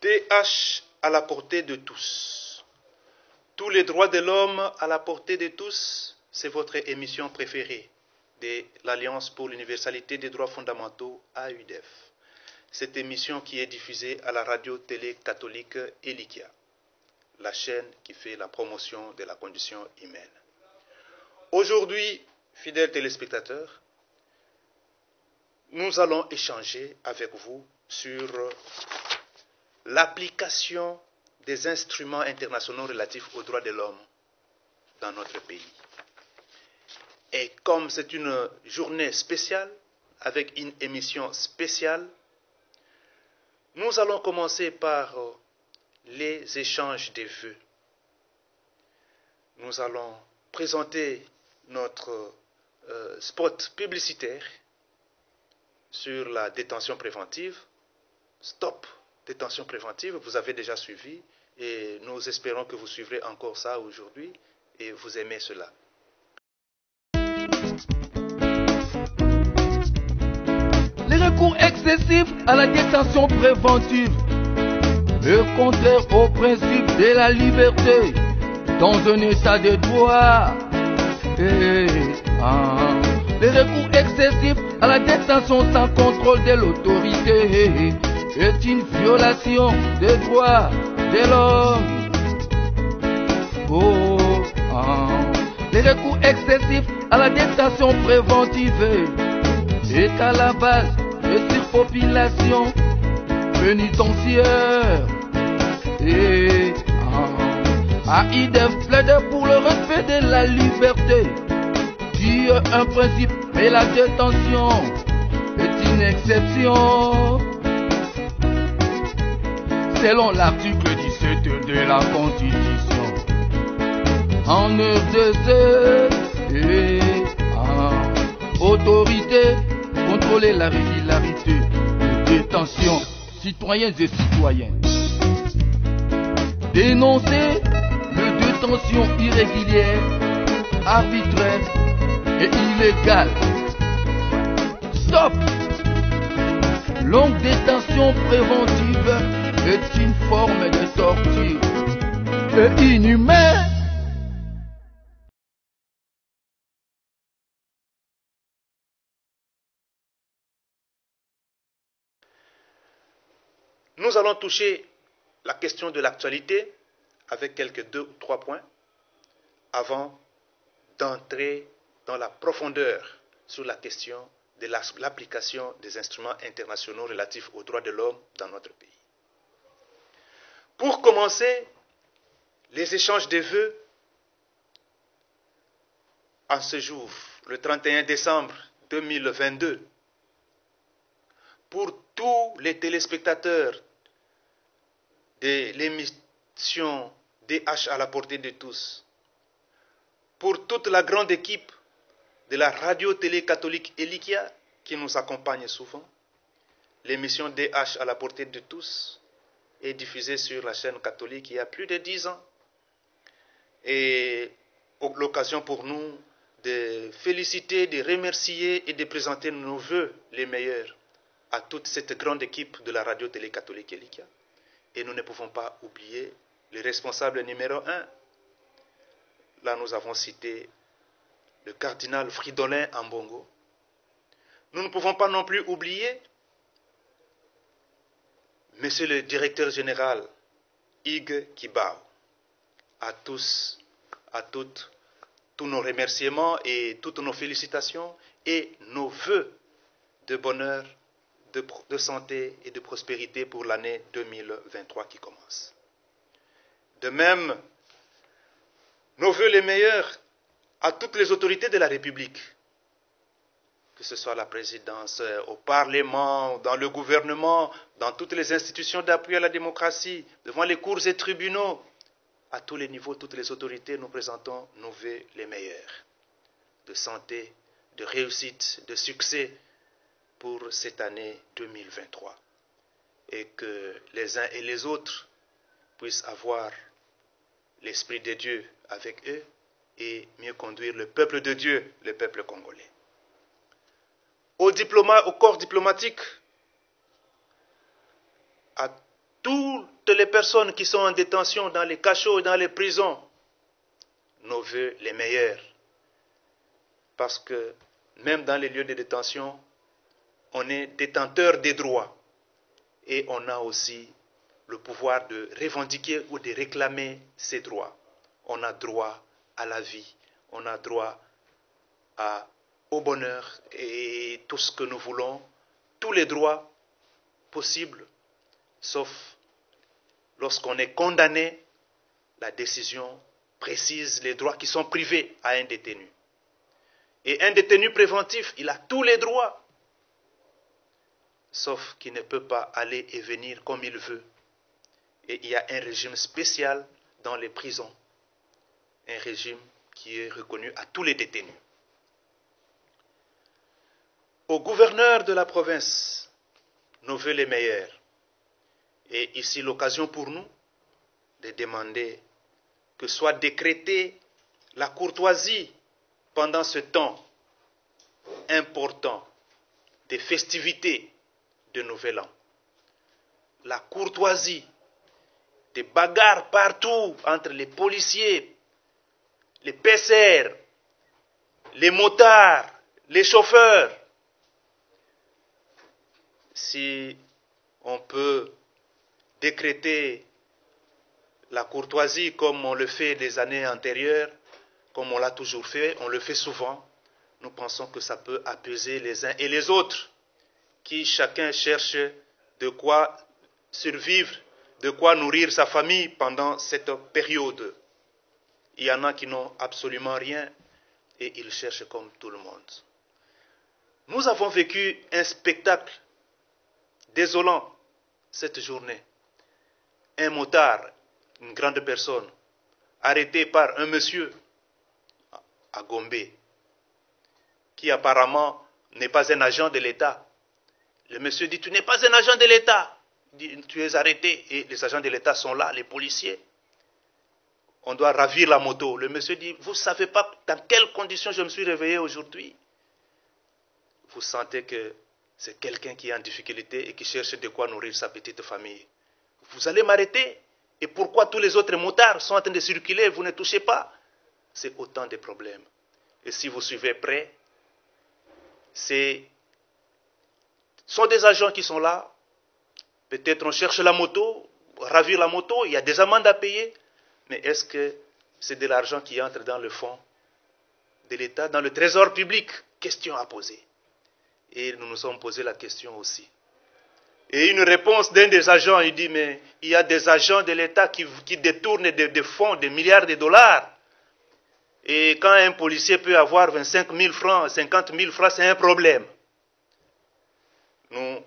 DH à la portée de tous. Tous les droits de l'homme à la portée de tous, c'est votre émission préférée de l'Alliance pour l'universalité des droits fondamentaux AUDF. Cette émission qui est diffusée à la radio-télé catholique Elikia, la chaîne qui fait la promotion de la condition humaine. Aujourd'hui, fidèles téléspectateurs, nous allons échanger avec vous sur l'application des instruments internationaux relatifs aux droits de l'homme dans notre pays. Et comme c'est une journée spéciale, avec une émission spéciale, nous allons commencer par les échanges des vœux. Nous allons présenter notre spot publicitaire sur la détention préventive. Stop détention préventive, vous avez déjà suivi et nous espérons que vous suivrez encore ça aujourd'hui et vous aimez cela. Les recours excessifs à la détention préventive est contraire au principe de la liberté dans un état de droit. Les recours excessifs à la détention sans contrôle de l'autorité est une violation des droits de l'homme. Les recours excessifs à la détention préventive est à la base de surpopulation pénitentiaire. AUDF plaide pour le respect de la liberté, qui est un principe, mais la détention est une exception. Selon l'article 17 de la Constitution, en RDC, autorité, contrôler la régularité de détention, citoyens et citoyennes. Dénoncer les détentions irrégulières, arbitraires et illégales. Stop! Longue détention préventive est une forme de torture et inhumaine. Nous allons toucher la question de l'actualité avec quelques 2 ou 3 points avant d'entrer dans la profondeur sur la question de l'application des instruments internationaux relatifs aux droits de l'homme dans notre pays. Pour commencer, les échanges de vœux en ce jour, le 31 décembre 2022, pour tous les téléspectateurs de l'émission DH à la portée de tous, pour toute la grande équipe de la radio-télé catholique Elikia qui nous accompagne souvent. L'émission DH à la portée de tous est diffusée sur la chaîne catholique il y a plus de 10 ans. Et l'occasion pour nous de féliciter, de remercier et de présenter nos vœux les meilleurs à toute cette grande équipe de la radio-télé catholique Elikia. Et nous ne pouvons pas oublier le responsable numéro 1. Là, nous avons cité le cardinal Fridolin Ambongo. Nous ne pouvons pas non plus oublier monsieur le directeur général Hugues Kibao. À tous, à toutes, tous nos remerciements et toutes nos félicitations et nos vœux de bonheur, de santé et de prospérité pour l'année 2023 qui commence. De même, nos vœux les meilleurs à toutes les autorités de la République, que ce soit la présidence, au Parlement, dans le gouvernement, dans toutes les institutions d'appui à la démocratie, devant les cours et tribunaux, à tous les niveaux, toutes les autorités, nous présentons nos vœux les meilleurs, de santé, de réussite, de succès pour cette année 2023. Et que les uns et les autres puissent avoir l'Esprit de Dieu avec eux et mieux conduire le peuple de Dieu, le peuple congolais. Au corps diplomatique, à toute toutes les personnes qui sont en détention dans les cachots et dans les prisons, nos vœux les meilleurs. Parce que même dans les lieux de détention, on est détenteur des droits. Et on a aussi le pouvoir de revendiquer ou de réclamer ces droits. On a droit à la vie, on a droit au bonheur et tout ce que nous voulons, tous les droits possibles, sauf lorsqu'on est condamné, la décision précise les droits qui sont privés à un détenu. Et un détenu préventif, il a tous les droits, sauf qu'il ne peut pas aller et venir comme il veut. Et il y a un régime spécial dans les prisons, un régime qui est reconnu à tous les détenus. Au gouverneur de la province, nos vœux les meilleurs. Et ici l'occasion pour nous de demander que soit décrétée la courtoisie pendant ce temps important des festivités de Nouvel An. La courtoisie, des bagarres partout entre les policiers, les PCR, les motards, les chauffeurs. Si on peut décréter la courtoisie comme on le fait des années antérieures, comme on l'a toujours fait, on le fait souvent, nous pensons que ça peut apaiser les uns et les autres, qui chacun cherche de quoi survivre, de quoi nourrir sa famille pendant cette période. Il y en a qui n'ont absolument rien et ils cherchent comme tout le monde. Nous avons vécu un spectacle désolant cette journée. Un motard, une grande personne, arrêté par un monsieur à Gombe, qui apparemment n'est pas un agent de l'État. Le monsieur dit, tu n'es pas un agent de l'État. Il dit, tu es arrêté et les agents de l'État sont là, les policiers. On doit ravir la moto. Le monsieur dit, vous ne savez pas dans quelles conditions je me suis réveillé aujourd'hui. Vous sentez que c'est quelqu'un qui est en difficulté et qui cherche de quoi nourrir sa petite famille. Vous allez m'arrêter. Et pourquoi tous les autres motards sont en train de circuler, vous ne touchez pas? C'est autant de problèmes. Et si vous suivez près, ce sont des agents qui sont là. Peut-être on cherche la moto, ravir la moto, il y a des amendes à payer. Mais est-ce que c'est de l'argent qui entre dans le fonds de l'État, dans le trésor public? Question à poser. Et nous nous sommes posé la question aussi. Et une réponse d'un des agents, il dit, mais il y a des agents de l'État qui détournent des fonds, des milliards de dollars. Et quand un policier peut avoir 25 000 francs, 50 000 francs, c'est un problème. Nous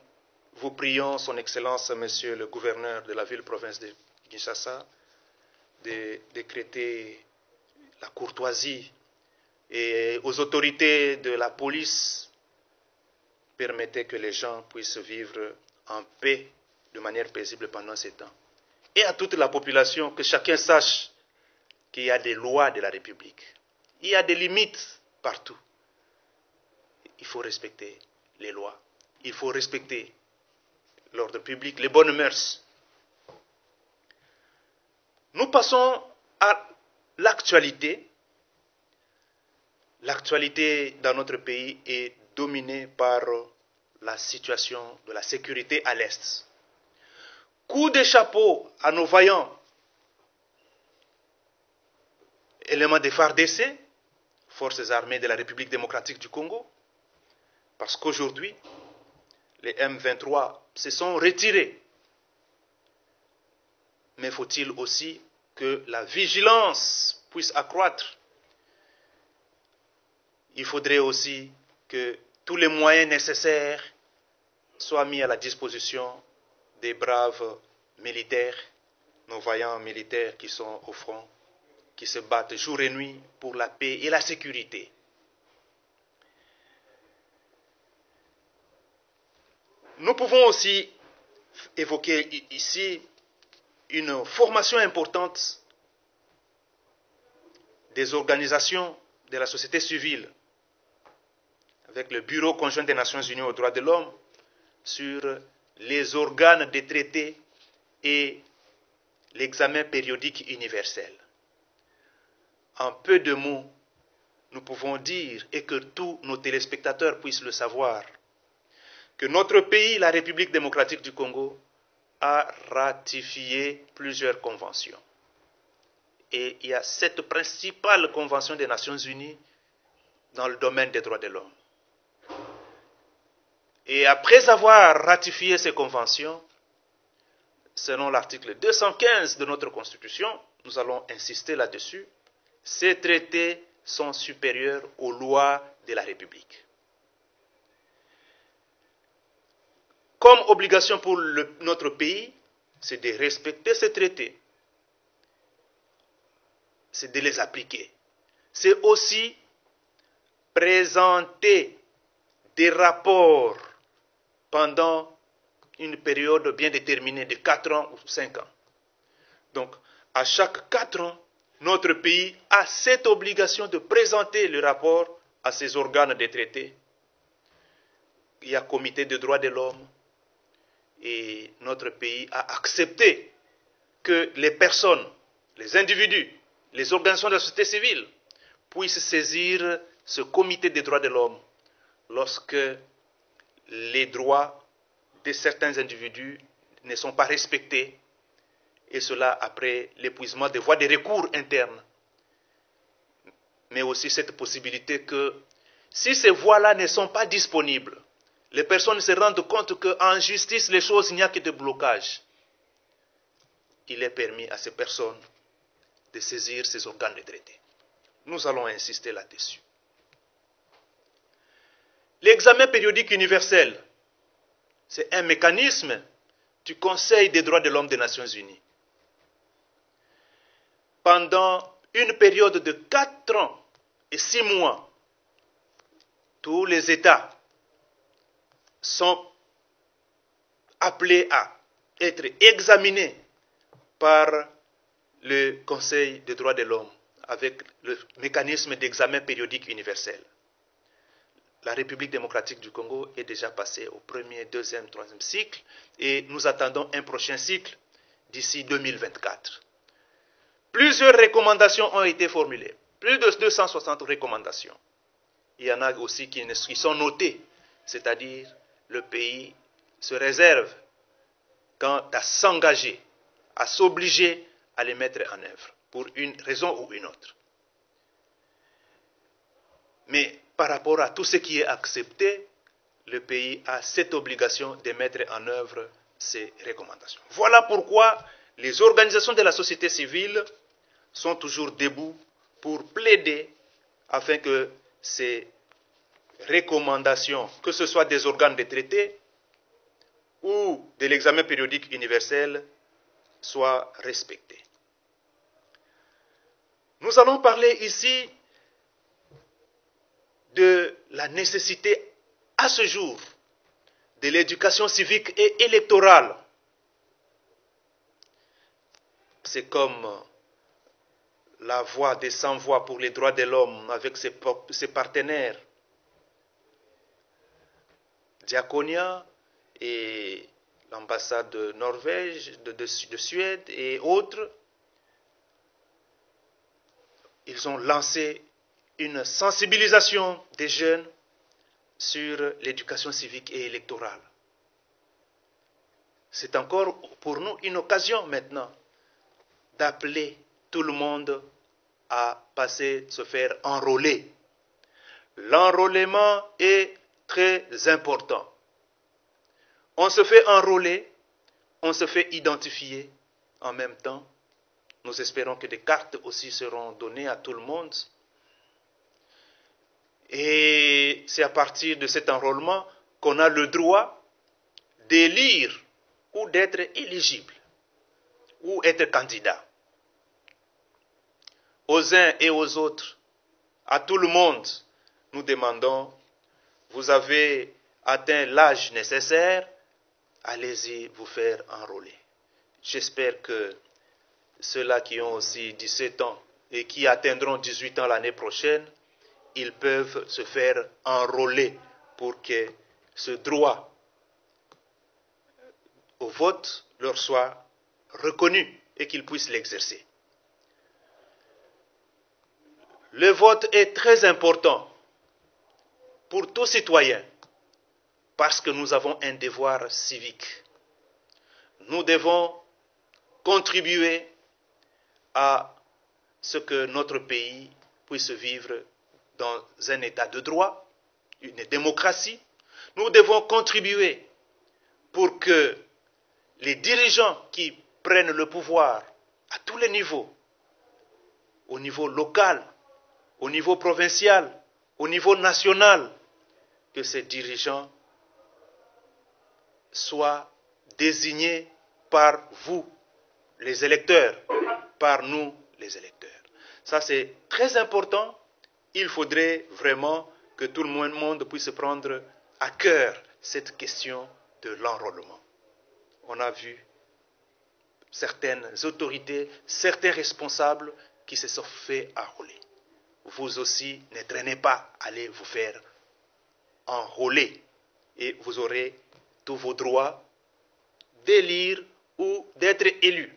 vous prions, Son Excellence, Monsieur le gouverneur de la ville-province de Kinshasa, de décréter la courtoisie et aux autorités de la police, permettez que les gens puissent vivre en paix de manière paisible pendant ces temps. Et à toute la population, que chacun sache qu'il y a des lois de la République. Il y a des limites partout. Il faut respecter les lois. Il faut respecter l'ordre public, les bonnes mœurs. Nous passons à l'actualité. L'actualité dans notre pays est dominée par la situation de la sécurité à l'Est. Coup de chapeau à nos vaillants éléments des FARDC, Forces armées de la République démocratique du Congo, parce qu'aujourd'hui, les M23 se sont retirés. Mais faut-il aussi que la vigilance puisse accroître? Il faudrait aussi que tous les moyens nécessaires soient mis à la disposition des braves militaires, nos vaillants militaires qui sont au front, qui se battent jour et nuit pour la paix et la sécurité. Nous pouvons aussi évoquer ici une formation importante des organisations de la société civile avec le Bureau conjoint des Nations Unies aux droits de l'homme sur les organes des traités et l'examen périodique universel. En peu de mots, nous pouvons dire, et que tous nos téléspectateurs puissent le savoir, que notre pays, la République démocratique du Congo, a ratifié plusieurs conventions. Et il y a 7 principales conventions des Nations Unies dans le domaine des droits de l'homme. Et après avoir ratifié ces conventions, selon l'article 215 de notre Constitution, nous allons insister là-dessus, ces traités sont supérieurs aux lois de la République. Comme obligation pour notre pays, c'est de respecter ces traités, c'est de les appliquer. C'est aussi présenter des rapports pendant une période bien déterminée de 4 ans ou 5 ans. Donc, à chaque 4 ans, notre pays a cette obligation de présenter le rapport à ses organes de traité. Il y a un comité des droits de l'homme et notre pays a accepté que les personnes, les individus, les organisations de la société civile puissent saisir ce comité des droits de l'homme lorsque les droits de certains individus ne sont pas respectés, et cela après l'épuisement des voies de recours internes. Mais aussi cette possibilité que si ces voies-là ne sont pas disponibles, les personnes se rendent compte qu'en justice, les choses, il n'y a que des blocages. Il est permis à ces personnes de saisir ces organes de traité. Nous allons insister là-dessus. L'examen périodique universel, c'est un mécanisme du Conseil des droits de l'homme des Nations Unies. Pendant une période de 4 ans et 6 mois, tous les États sont appelés à être examinés par le Conseil des droits de l'homme avec le mécanisme d'examen périodique universel. La République démocratique du Congo est déjà passée au premier, deuxième, troisième cycle et nous attendons un prochain cycle d'ici 2024. Plusieurs recommandations ont été formulées, plus de 260 recommandations. Il y en a aussi qui sont notées, c'est-à-dire le pays se réserve quant à s'engager, à s'obliger à les mettre en œuvre, pour une raison ou une autre. Mais par rapport à tout ce qui est accepté, le pays a cette obligation de mettre en œuvre ces recommandations. Voilà pourquoi les organisations de la société civile sont toujours debout pour plaider afin que ces recommandations, que ce soit des organes de traité ou de l'examen périodique universel, soient respectées. Nous allons parler ici de la nécessité à ce jour de l'éducation civique et électorale. C'est comme la voix des sans-voix pour les droits de l'homme avec ses partenaires, Diakonia et l'ambassade de Norvège, de Suède et autres. Ils ont lancé une sensibilisation des jeunes sur l'éducation civique et électorale. C'est encore pour nous une occasion maintenant d'appeler tout le monde à passer, se faire enrôler. L'enrôlement est très important. On se fait enrôler, on se fait identifier en même temps. Nous espérons que des cartes aussi seront données à tout le monde. Et c'est à partir de cet enrôlement qu'on a le droit d'élire ou d'être éligible ou être candidat. Aux uns et aux autres, à tout le monde, nous demandons, vous avez atteint l'âge nécessaire, allez-y vous faire enrôler. J'espère que ceux-là qui ont aussi 17 ans et qui atteindront 18 ans l'année prochaine, ils peuvent se faire enrôler pour que ce droit au vote leur soit reconnu. et qu'ils puissent l'exercer. Le vote est très important pour tout citoyen parce que nous avons un devoir civique. Nous devons contribuer à ce que notre pays puisse vivre dans un état de droit, une démocratie. Nous devons contribuer pour que les dirigeants qui prennent le pouvoir à tous les niveaux, au niveau local, au niveau provincial, au niveau national, que ces dirigeants soient désignés par vous, les électeurs, par nous, les électeurs. Ça, c'est très important. Il faudrait vraiment que tout le monde puisse prendre à cœur cette question de l'enrôlement. On a vu certaines autorités, certains responsables qui se sont fait enrôler. Vous aussi, ne traînez pas, allez vous faire enrôler et vous aurez tous vos droits d'élire ou d'être élu.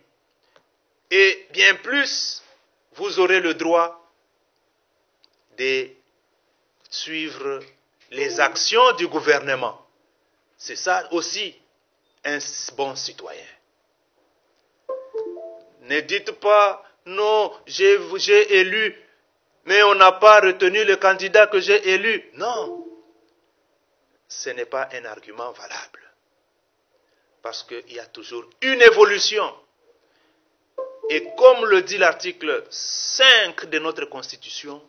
Et bien plus, vous aurez le droit de suivre les actions du gouvernement. C'est ça aussi un bon citoyen. Ne dites pas, non, j'ai élu, mais on n'a pas retenu le candidat que j'ai élu. Non, ce n'est pas un argument valable. Parce qu'il y a toujours une évolution. Et comme le dit l'article 5 de notre Constitution,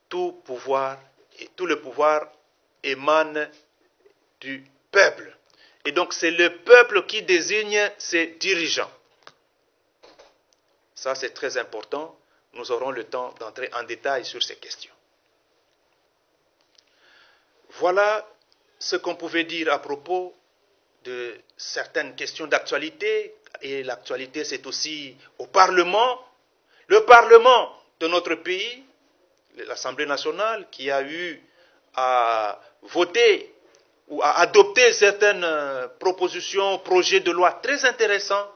tout le pouvoir émane du peuple. Et donc c'est le peuple qui désigne ses dirigeants. Ça c'est très important. Nous aurons le temps d'entrer en détail sur ces questions. Voilà ce qu'on pouvait dire à propos de certaines questions d'actualité. Et l'actualité, c'est aussi au Parlement. Le Parlement de notre pays, l'Assemblée nationale, qui a eu à voter ou à adopter certaines propositions, projets de loi très intéressants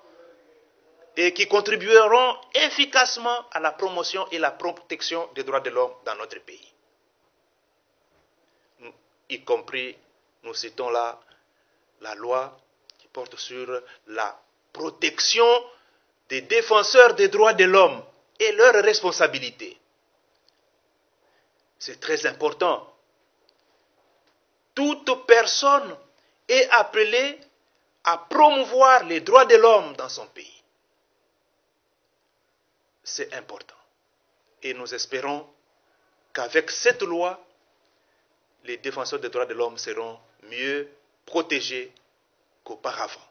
et qui contribueront efficacement à la promotion et la protection des droits de l'homme dans notre pays. Y compris, nous citons là la loi qui porte sur la protection des défenseurs des droits de l'homme et leurs responsabilités. C'est très important. Toute personne est appelée à promouvoir les droits de l'homme dans son pays. C'est important. Et nous espérons qu'avec cette loi, les défenseurs des droits de l'homme seront mieux protégés qu'auparavant.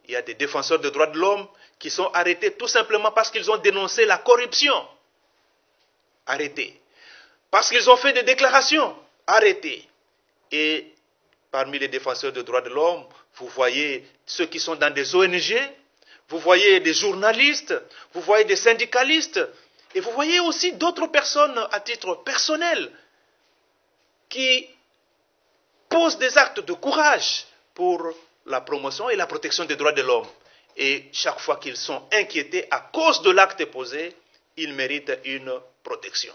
Il y a des défenseurs des droits de l'homme qui sont arrêtés tout simplement parce qu'ils ont dénoncé la corruption. Arrêtés. Parce qu'ils ont fait des déclarations. Arrêtés. Et parmi les défenseurs des droits de l'homme, vous voyez ceux qui sont dans des ONG, vous voyez des journalistes, vous voyez des syndicalistes, et vous voyez aussi d'autres personnes à titre personnel qui posent des actes de courage pour la promotion et la protection des droits de l'homme. Et chaque fois qu'ils sont inquiétés à cause de l'acte posé, ils méritent une protection.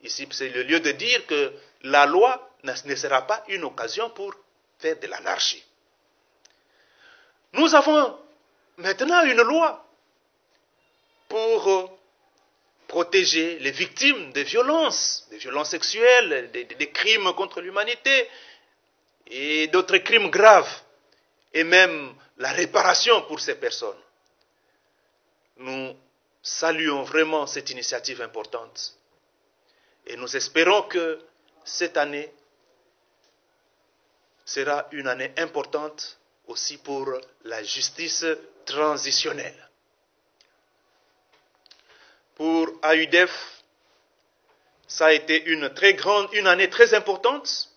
Ici, c'est le lieu de dire que la loi ne sera pas une occasion pour faire de l'anarchie. Nous avons maintenant une loi pour protéger les victimes des violences sexuelles, des crimes contre l'humanité et d'autres crimes graves, et même la réparation pour ces personnes. Nous saluons vraiment cette initiative importante et nous espérons que cette année sera une année importante aussi pour la justice transitionnelle. Pour AUDEF, ça a été une année très importante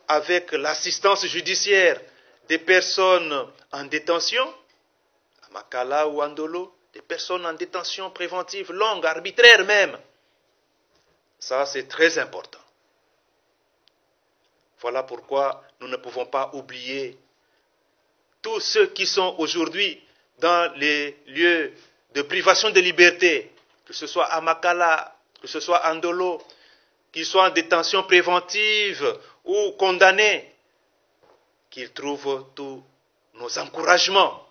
avec l'assistance judiciaire des personnes en détention, à Makala ou Andolo, des personnes en détention préventive longue, arbitraire même. Ça, c'est très important. Voilà pourquoi nous ne pouvons pas oublier tous ceux qui sont aujourd'hui dans les lieux de privation de liberté, que ce soit à Makala, que ce soit à Ndolo, qu'ils soient en détention préventive ou condamnés, qu'ils trouvent tous nos encouragements.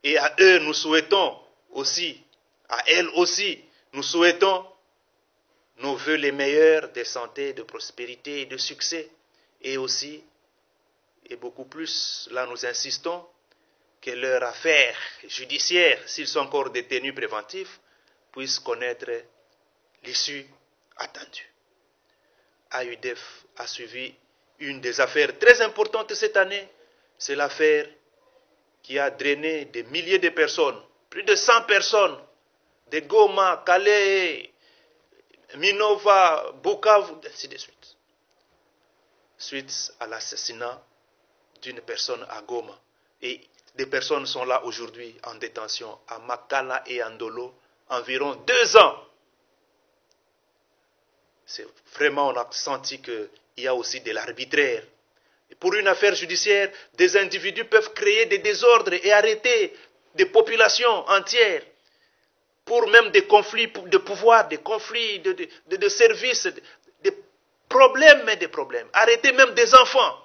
Et à eux, nous souhaitons aussi, à elles aussi, nous souhaitons nos vœux les meilleurs de santé, de prospérité et de succès. Et aussi, et beaucoup plus, là nous insistons, que leur affaire judiciaire, s'ils sont encore détenus préventifs, puissent connaître l'issue attendue. AUDEF a suivi une des affaires très importantes cette année, c'est l'affaire qui a drainé des milliers de personnes, plus de 100 personnes, de Goma, Calais, Minova, Bukavu, ainsi de suite. Suite à l'assassinat d'une personne à Goma. Et des personnes sont là aujourd'hui en détention à Makala et à Ndolo, environ 2 ans. C'est vraiment, on a senti qu'il y a aussi de l'arbitraire. Pour une affaire judiciaire, des individus peuvent créer des désordres et arrêter des populations entières pour même des conflits de pouvoir, des conflits de services, des problèmes, mais des problèmes. Arrêter même des enfants.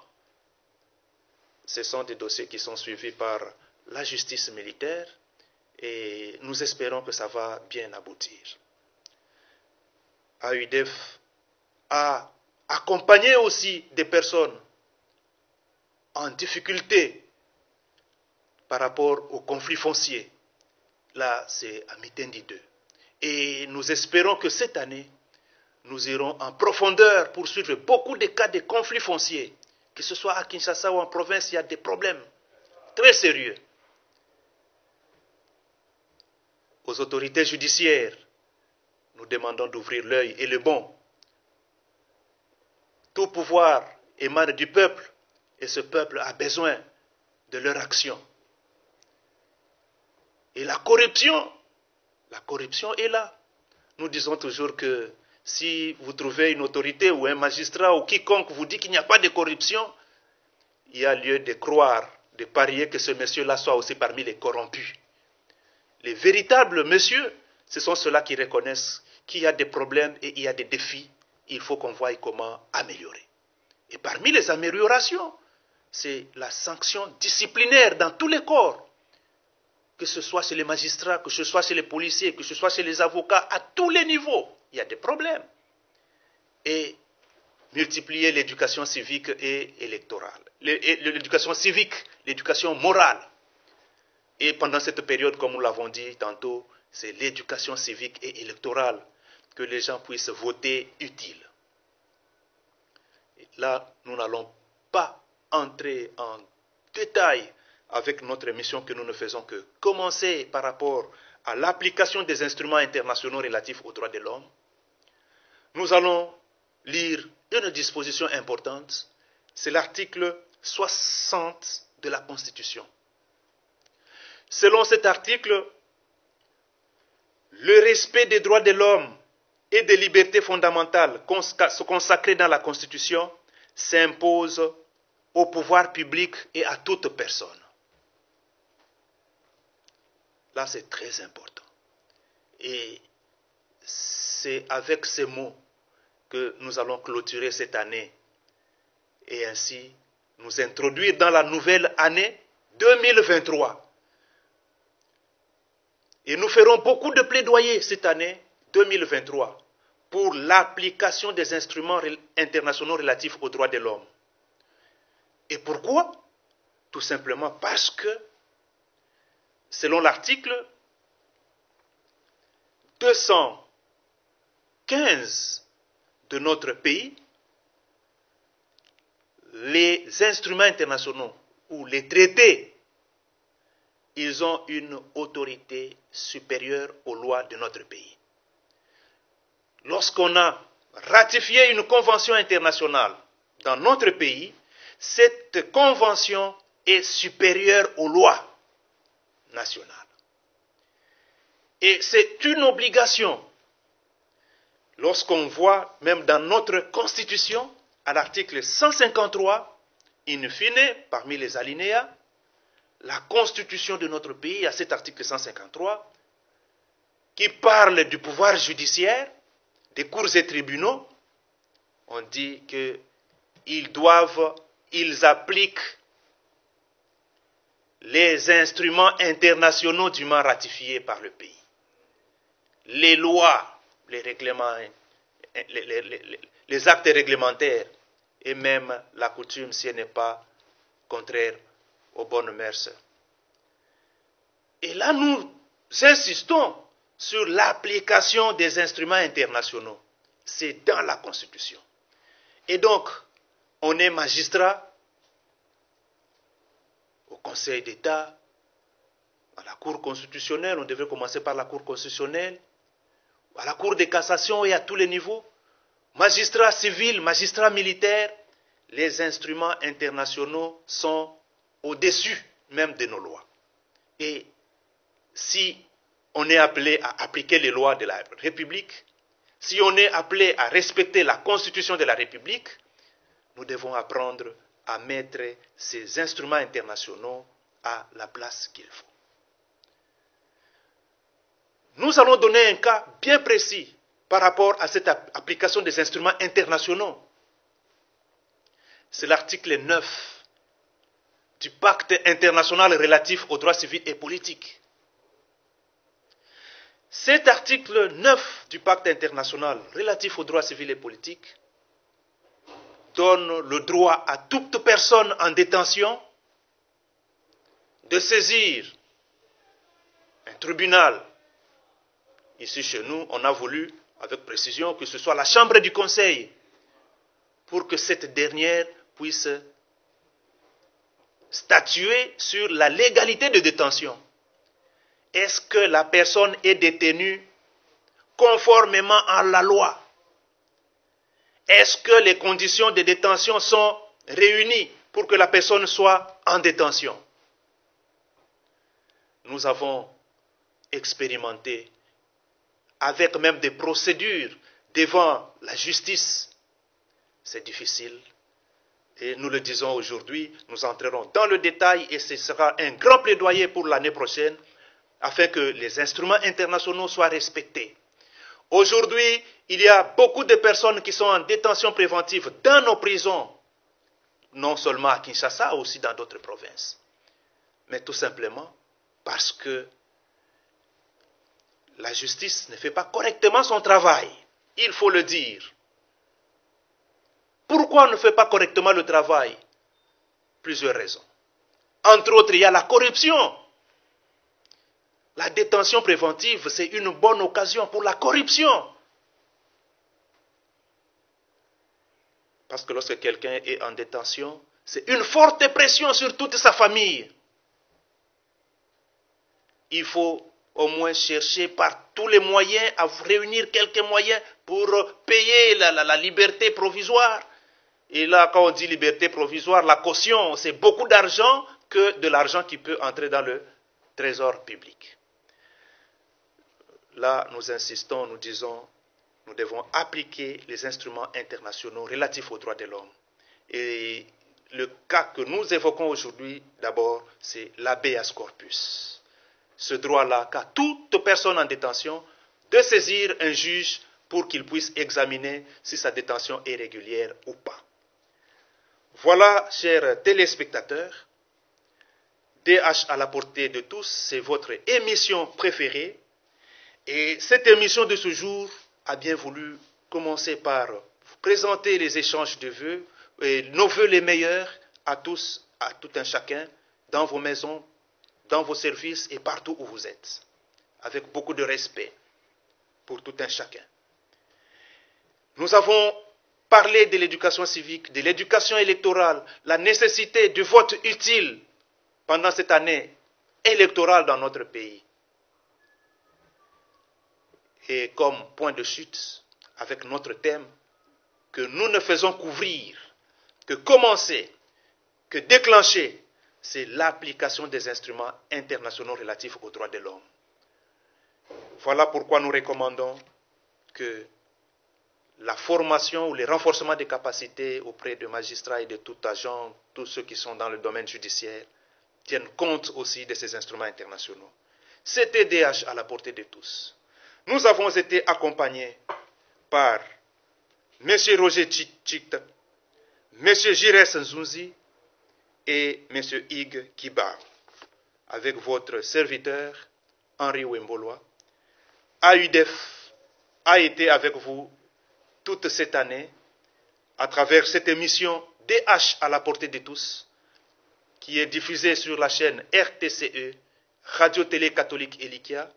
Ce sont des dossiers qui sont suivis par la justice militaire et nous espérons que ça va bien aboutir. AUDEF a accompagné aussi des personnes en difficulté par rapport au conflit foncier. Là, c'est à Mitendi 2. Et nous espérons que cette année, nous irons en profondeur pour suivre beaucoup de cas de conflits fonciers. Que ce soit à Kinshasa ou en province, il y a des problèmes très sérieux. Aux autorités judiciaires, nous demandons d'ouvrir l'œil et le bon. Tout pouvoir émane du peuple et ce peuple a besoin de leur action. Et la corruption est là. Nous disons toujours que si vous trouvez une autorité ou un magistrat ou quiconque vous dit qu'il n'y a pas de corruption, il y a lieu de croire, de parier que ce monsieur-là soit aussi parmi les corrompus. Les véritables messieurs, ce sont ceux-là qui reconnaissent qu'il y a des problèmes et il y a des défis. Il faut qu'on voie comment améliorer. Et parmi les améliorations, c'est la sanction disciplinaire dans tous les corps. Que ce soit chez les magistrats, que ce soit chez les policiers, que ce soit chez les avocats, à tous les niveaux, il y a des problèmes. Et multiplier l'éducation civique et électorale. L'éducation civique, l'éducation morale. Et pendant cette période, comme nous l'avons dit tantôt, c'est l'éducation civique et électorale, que les gens puissent voter utile. Et là, nous n'allons pas entrer en détail avec notre mission que nous ne faisons que commencer par rapport à l'application des instruments internationaux relatifs aux droits de l'homme. Nous allons lire une disposition importante, c'est l'article 60 de la Constitution. Selon cet article, le respect des droits de l'homme et des libertés fondamentales consacrées dans la Constitution s'impose au pouvoir public et à toute personne. Là, c'est très important. Et c'est avec ces mots que nous allons clôturer cette année et ainsi nous introduire dans la nouvelle année 2023. Et nous ferons beaucoup de plaidoyer cette année 2023 pour l'application des instruments internationaux relatifs aux droits de l'homme. Et pourquoi? Tout simplement parce que, selon l'article 215 de notre pays, les instruments internationaux ou les traités, ils ont une autorité supérieure aux lois de notre pays. Lorsqu'on a ratifié une convention internationale dans notre pays, cette convention est supérieure aux lois nationales. Et c'est une obligation. Lorsqu'on voit, même dans notre Constitution, à l'article 153, in fine, parmi les alinéas, la constitution de notre pays, à cet article 153, qui parle du pouvoir judiciaire, des cours et tribunaux, on dit qu'ils appliquent les instruments internationaux dûment ratifiés par le pays. Les lois, les règlements, les actes réglementaires et même la coutume si elle n'est pas contraire aux bonnes mœurs. Et là, nous insistons sur l'application des instruments internationaux. C'est dans la Constitution. Et donc, on est magistrat au Conseil d'État, à la Cour constitutionnelle, on devrait commencer par la Cour constitutionnelle, à la Cour de cassation et à tous les niveaux, magistrats civils, magistrats militaires, les instruments internationaux sont au-dessus même de nos lois. Et si on est appelé à appliquer les lois de la République, si on est appelé à respecter la Constitution de la République, nous devons apprendre à mettre ces instruments internationaux à la place qu'il faut. Nous allons donner un cas bien précis par rapport à cette application des instruments internationaux. C'est l'article 9 du Pacte international relatif aux droits civils et politiques. Cet article 9 du Pacte international relatif aux droits civils et politiques donne le droit à toute personne en détention de saisir un tribunal. Ici chez nous, on a voulu avec précision que ce soit la chambre du conseil pour que cette dernière puisse statuer sur la légalité de détention. Est-ce que la personne est détenue conformément à la loi? Est-ce que les conditions de détention sont réunies pour que la personne soit en détention? Nous avons expérimenté avec même des procédures devant la justice. C'est difficile. Et nous le disons aujourd'hui, nous entrerons dans le détail et ce sera un grand plaidoyer pour l'année prochaine afin que les instruments internationaux soient respectés. Aujourd'hui, il y a beaucoup de personnes qui sont en détention préventive dans nos prisons, non seulement à Kinshasa, aussi dans d'autres provinces. Mais tout simplement parce que la justice ne fait pas correctement son travail. Il faut le dire. Pourquoi on ne fait pas correctement le travail? Plusieurs raisons. Entre autres, il y a la corruption. La détention préventive, c'est une bonne occasion pour la corruption. Parce que lorsque quelqu'un est en détention, c'est une forte pression sur toute sa famille. Il faut au moins chercher par tous les moyens à réunir quelques moyens pour payer la liberté provisoire. Et là, quand on dit liberté provisoire, la caution, c'est beaucoup d'argent que de l'argent qui peut entrer dans le trésor public. Là, nous insistons, nous disons, nous devons appliquer les instruments internationaux relatifs aux droits de l'homme. Et le cas que nous évoquons aujourd'hui, d'abord, c'est l'habeas corpus. Ce droit-là qu'a toute personne en détention de saisir un juge pour qu'il puisse examiner si sa détention est régulière ou pas. Voilà, chers téléspectateurs, DH à la portée de tous, c'est votre émission préférée. Et cette émission de ce jour a bien voulu commencer par vous présenter les échanges de vœux, et nos vœux les meilleurs à tous, à tout un chacun, dans vos maisons, dans vos services et partout où vous êtes, avec beaucoup de respect pour tout un chacun. Nous avons parlé de l'éducation civique, de l'éducation électorale, la nécessité du vote utile pendant cette année électorale dans notre pays. Et comme point de chute, avec notre thème, que nous ne faisons qu'ouvrir, que commencer, que déclencher, c'est l'application des instruments internationaux relatifs aux droits de l'homme. Voilà pourquoi nous recommandons que la formation ou le renforcement des capacités auprès de magistrats et de tout agent, tous ceux qui sont dans le domaine judiciaire, tiennent compte aussi de ces instruments internationaux. CTDH à la portée de tous. Nous avons été accompagnés par M. Roger Tchikta, M. Jires Nzunzi et M. Ig Kiba, avec votre serviteur Henri Wemboloa. AUDEF a été avec vous toute cette année à travers cette émission DH à la portée de tous, qui est diffusée sur la chaîne RTCE, Radio-Télé Catholique Elikia,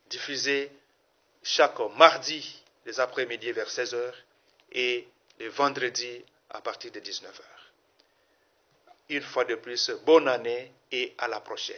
diffusée chaque mardi les après-midi vers 16h et les vendredis à partir de 19h. Une fois de plus, bonne année et à la prochaine.